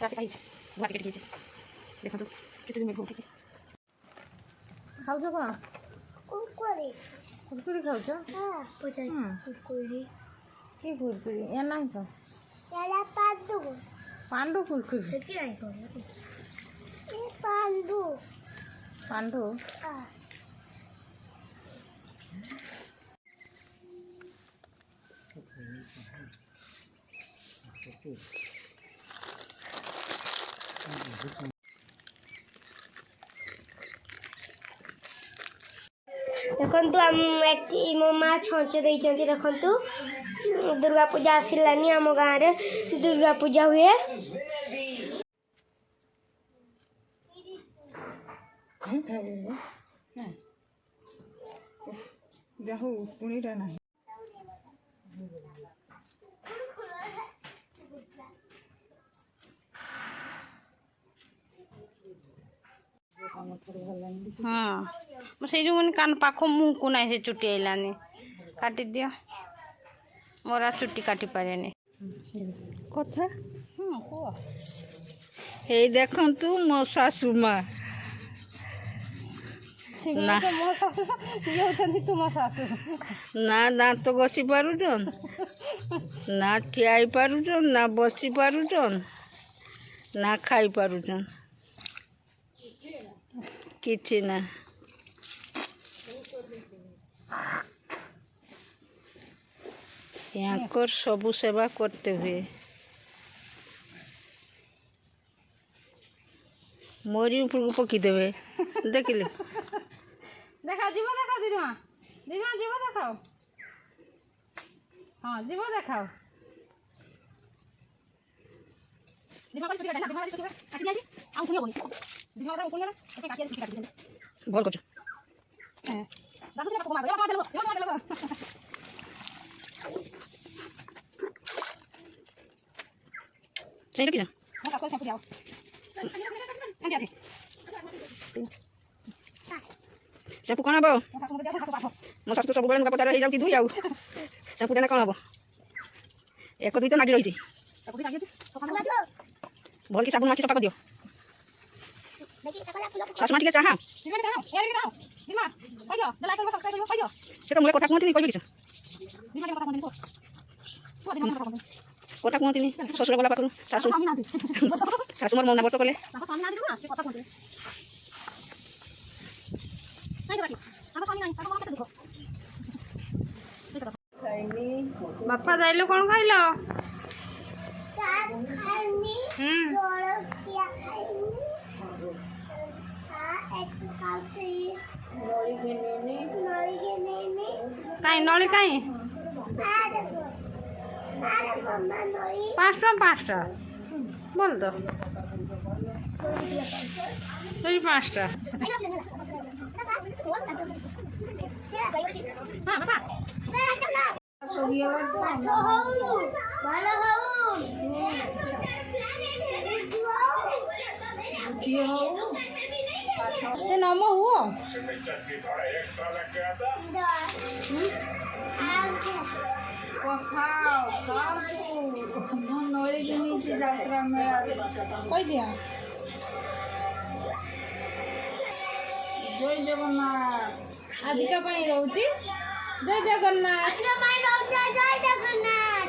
ଖାଉଛ କ'ଣ କୁରକୁରି ଖାଉଛ? କି କୁରକୁରି ଏ ନାହିଁ ତ ପାଣ୍ଡୁ କୁରକୁରି ପାଣ୍ଡୁ देखु आम मो माँ छंच देखु दुर्गा पूजा आसलानी आम गाँव में दुर्गा पूजा हुए जाहू पुणीटा ना हाँ से जो कान पाख मुँह को ना से चुटी आइलानी काटी दियो मोर चुटी काटी पारे कथा हाँ कह ये देखु मो सासू माँ ना मो सासू ये होचंती तुम सासू ना दांत घसी पारुछन ना ठियाई पारुछन ना बसी पारुछन ना खाई पारुछन किछि ना यहाँ सबू सेवा करते हुए मोरी ऊपर को पकी देवे देखिले देखा जीव देखा दीदी दीदी जीव देखाओ हाँ जीव देखाओ भल कर शैम्पू कौन हम मो शाशु तो सब नुआ पटार हो धुई आउ शैम्पू देना कौन हम एक दुई तो नागी रही भल कि साबुन माखी सफा कर दियो शाशु माँ टे चाहा से तो मोर कथा कहते कह कथा कहते शशुर गला पाखु शाशु शाशु मोर मना बर्त कले बापा जाइल कौन खाइल कहीं नली कहीं 5 टଙ୍କା बोल दो 5 टଙ୍କା नम हुआ कही दिया जय जगन्नाथ आजिका रोची जय जगन्नाथ जय जगन्नाथ